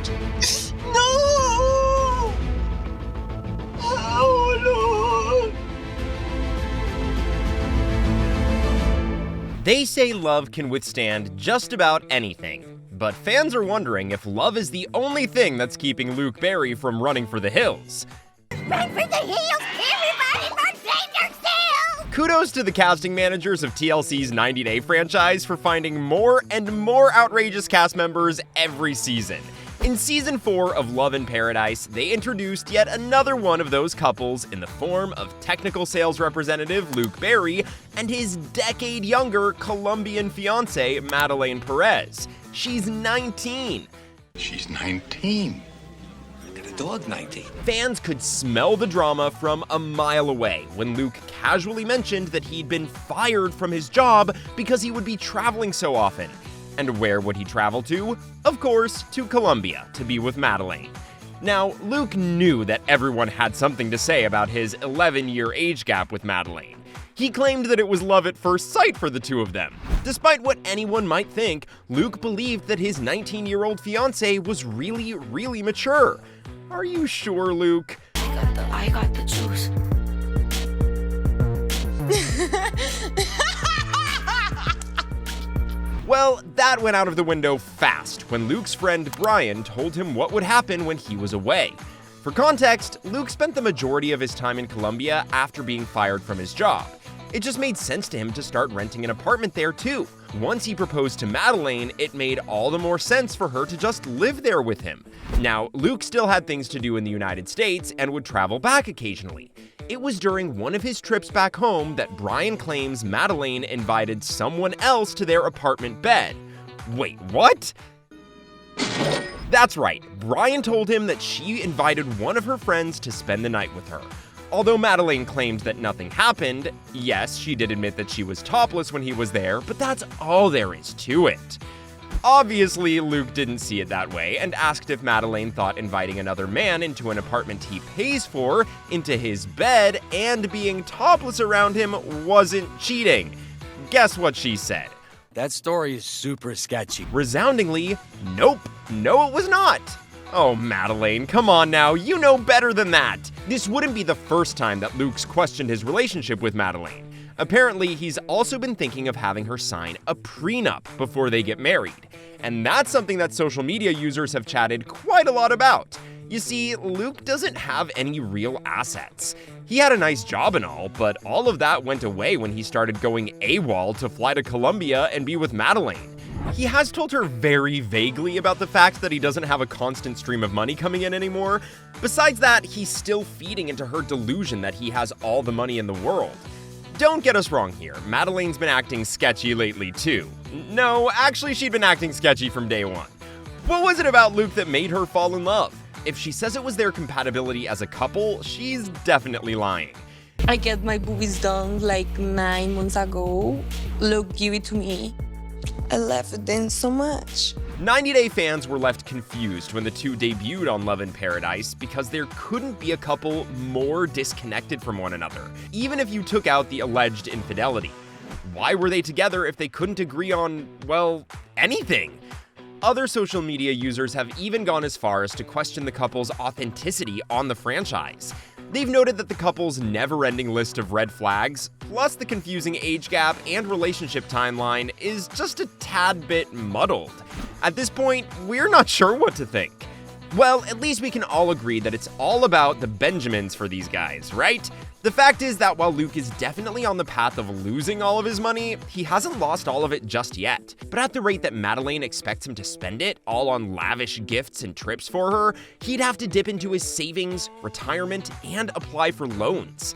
No! Oh, Lord! They say love can withstand just about anything, but fans are wondering if love is the only thing that's keeping Luke Barry from running for the hills. Run for the hills! Everybody run for yourself! Kudos to the casting managers of TLC's 90 Day franchise for finding more and more outrageous cast members every season. In Season 4 of Love in Paradise, they introduced yet another one of those couples in the form of technical sales representative Luke Barry and his decade-younger Colombian fiancé, Madelein Perez. She's 19. She's 19. And a dog 19. Fans could smell the drama from a mile away when Luke casually mentioned that he'd been fired from his job because he would be traveling so often. And where would he travel to? Of course, to Colombia, to be with Madeleine. Now, Luke knew that everyone had something to say about his 11-year age gap with Madeleine. He claimed that it was love at first sight for the two of them. Despite what anyone might think, Luke believed that his 19-year-old fiancé was really mature. Are you sure, Luke? I got the juice. Well, that went out of the window fast when Luke's friend Brian told him what would happen when he was away. For context, Luke spent the majority of his time in Colombia after being fired from his job. It just made sense to him to start renting an apartment there too. Once he proposed to Madeleine, it made all the more sense for her to just live there with him. Now, Luke still had things to do in the United States and would travel back occasionally. It was during one of his trips back home that Brian claims Madeleine invited someone else to their apartment bed. Wait, what? That's right, Brian told him that she invited one of her friends to spend the night with her. Although Madeleine claimed that nothing happened, yes, she did admit that she was topless when he was there, but that's all there is to it. Obviously, Luke didn't see it that way and asked if Madeleine thought inviting another man into an apartment he pays for, into his bed, and being topless around him wasn't cheating. Guess what she said? That story is super sketchy. Resoundingly, nope, no it was not. Oh, Madeleine, come on now, you know better than that. This wouldn't be the first time that Luke's questioned his relationship with Madeleine. Apparently, he's also been thinking of having her sign a prenup before they get married. And that's something that social media users have chatted quite a lot about. You see, Luke doesn't have any real assets. He had a nice job and all, but all of that went away when he started going AWOL to fly to Colombia and be with Madeleine. He has told her very vaguely about the fact that he doesn't have a constant stream of money coming in anymore. Besides that, he's still feeding into her delusion that he has all the money in the world. Don't get us wrong here, Madeleine's been acting sketchy lately too. No, actually she'd been acting sketchy from day one. What was it about Luke that made her fall in love? If she says it was their compatibility as a couple, she's definitely lying. I get my boobies done like 9 months ago. Luke give it to me. I love them so much. 90 Day fans were left confused when the two debuted on Love in Paradise because there couldn't be a couple more disconnected from one another, even if you took out the alleged infidelity. Why were they together if they couldn't agree on, well, anything? Other social media users have even gone as far as to question the couple's authenticity on the franchise. They've noted that the couple's never-ending list of red flags, plus the confusing age gap and relationship timeline, is just a tad bit muddled. At this point, we're not sure what to think. Well, at least we can all agree that it's all about the Benjamins for these guys, right? The fact is that while Luke is definitely on the path of losing all of his money, he hasn't lost all of it just yet. But at the rate that Madeleine expects him to spend it, all on lavish gifts and trips for her, he'd have to dip into his savings, retirement, and apply for loans.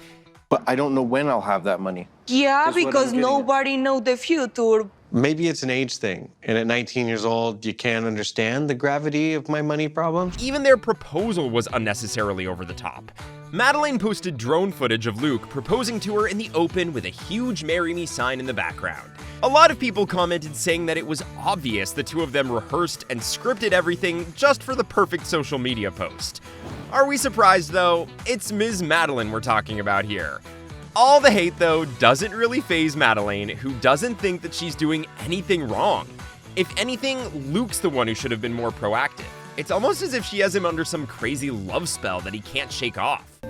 But I don't know when I'll have that money. Yeah, That's what I'm because getting at. nobody know the future. Maybe it's an age thing, and at 19 years old, you can't understand the gravity of my money problems. Even their proposal was unnecessarily over the top. Madeleine posted drone footage of Luke proposing to her in the open with a huge "Marry Me" sign in the background. A lot of people commented saying that it was obvious the two of them rehearsed and scripted everything just for the perfect social media post. Are we surprised though? It's Ms. Madeleine we're talking about here. All the hate, though, doesn't really faze Madeleine, who doesn't think that she's doing anything wrong. If anything, Luke's the one who should have been more proactive. It's almost as if she has him under some crazy love spell that he can't shake off.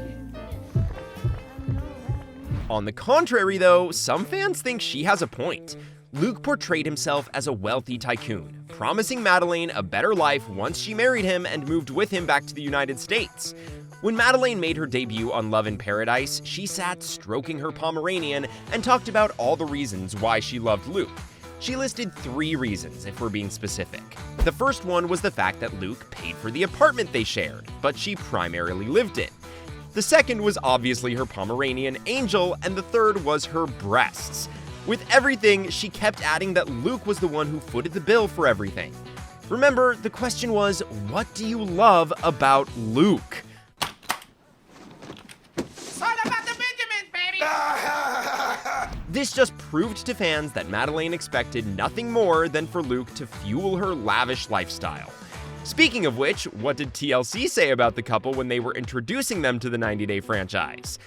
On the contrary, though, some fans think she has a point. Luke portrayed himself as a wealthy tycoon, promising Madeleine a better life once she married him and moved with him back to the United States. When Madeleine made her debut on Love in Paradise, she sat stroking her Pomeranian and talked about all the reasons why she loved Luke. She listed 3 reasons, if we're being specific. The first one was the fact that Luke paid for the apartment they shared, but she primarily lived in. The second was obviously her Pomeranian, Angel, and the third was her breasts. With everything, she kept adding that Luke was the one who footed the bill for everything. Remember, the question was, what do you love about Luke? This just proved to fans that Madeleine expected nothing more than for Luke to fuel her lavish lifestyle. Speaking of which, what did TLC say about the couple when they were introducing them to the 90-day franchise?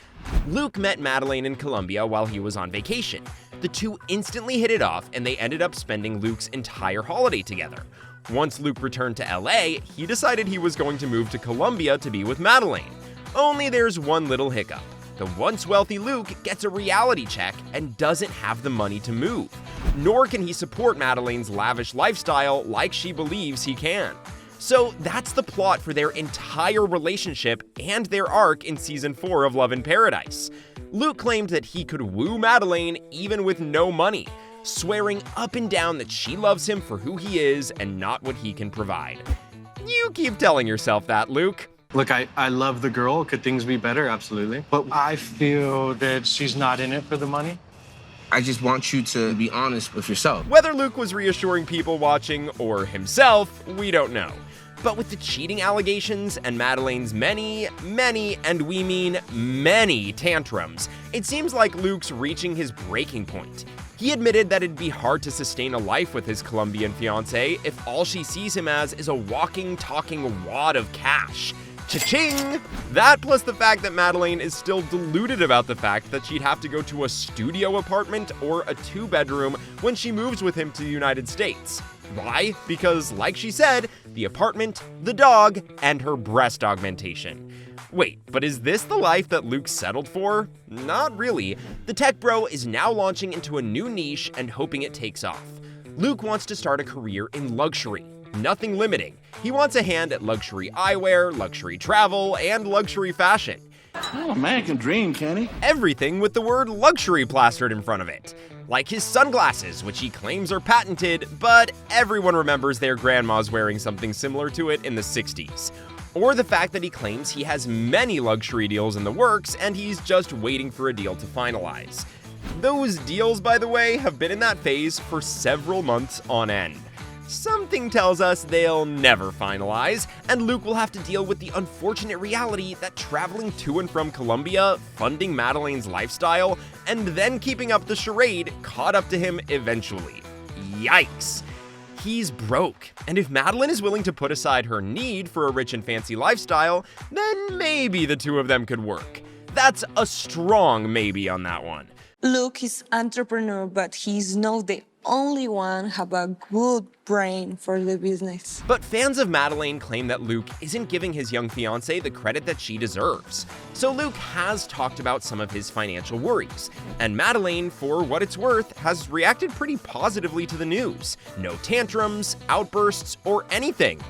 Luke met Madeleine in Colombia while he was on vacation. The two instantly hit it off, and they ended up spending Luke's entire holiday together. Once Luke returned to LA, he decided he was going to move to Colombia to be with Madeleine. Only there's one little hiccup. The once wealthy Luke gets a reality check and doesn't have the money to move. Nor can he support Madeleine's lavish lifestyle like she believes he can. So that's the plot for their entire relationship and their arc in season 4 of Love in Paradise. Luke claimed that he could woo Madeleine even with no money, swearing up and down that she loves him for who he is and not what he can provide. You keep telling yourself that, Luke. Look, I love the girl. Could things be better? Absolutely. But I feel that she's not in it for the money. I just want you to be honest with yourself. Whether Luke was reassuring people watching or himself, we don't know. But with the cheating allegations and Madeleine's many, and we mean many tantrums, it seems like Luke's reaching his breaking point. He admitted that it'd be hard to sustain a life with his Colombian fiancé if all she sees him as is a walking, talking wad of cash. Cha-ching! That plus the fact that Madeleine is still deluded about the fact that she'd have to go to a studio apartment or a 2-bedroom when she moves with him to the United States. Why? Because, like she said, the apartment, the dog, and her breast augmentation. Wait, but is this the life that Luke settled for? Not really. The tech bro is now launching into a new niche and hoping it takes off. Luke wants to start a career in luxury. Nothing limiting. He wants a hand at luxury eyewear, luxury travel, and luxury fashion. Oh, a man can dream, can he? Everything with the word luxury plastered in front of it. Like his sunglasses, which he claims are patented, but everyone remembers their grandmas wearing something similar to it in the 60s. Or the fact that he claims he has many luxury deals in the works and he's just waiting for a deal to finalize. Those deals, by the way, have been in that phase for several months on end. Something tells us they'll never finalize, and Luke will have to deal with the unfortunate reality that traveling to and from Colombia, funding Madeleine's lifestyle, and then keeping up the charade caught up to him eventually. Yikes. He's broke, and if Madeleine is willing to put aside her need for a rich and fancy lifestyle, then maybe the two of them could work. That's a strong maybe on that one. Luke is entrepreneur, but he's not the only one have a good brain for the business. But fans of Madeleine claim that Luke isn't giving his young fiancée the credit that she deserves. So Luke has talked about some of his financial worries, and Madeleine, for what it's worth, has reacted pretty positively to the news. No tantrums, outbursts, or anything.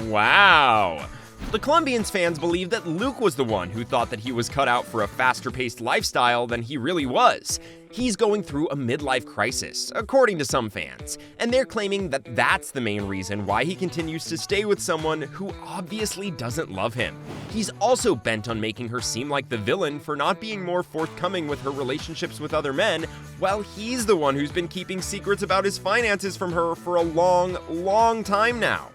Wow. The Colombians fans believe that Luke was the one who thought that he was cut out for a faster-paced lifestyle than he really was. He's going through a midlife crisis, according to some fans, and they're claiming that that's the main reason why he continues to stay with someone who obviously doesn't love him. He's also bent on making her seem like the villain for not being more forthcoming with her relationships with other men, while he's the one who's been keeping secrets about his finances from her for a long time now.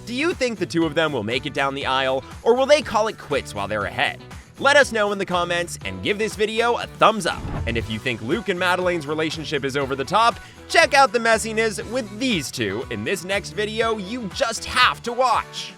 Do you think the two of them will make it down the aisle, or will they call it quits while they're ahead? Let us know in the comments and give this video a thumbs up. And if you think Luke and Madeleine's relationship is over the top, check out the messiness with these two in this next video you just have to watch.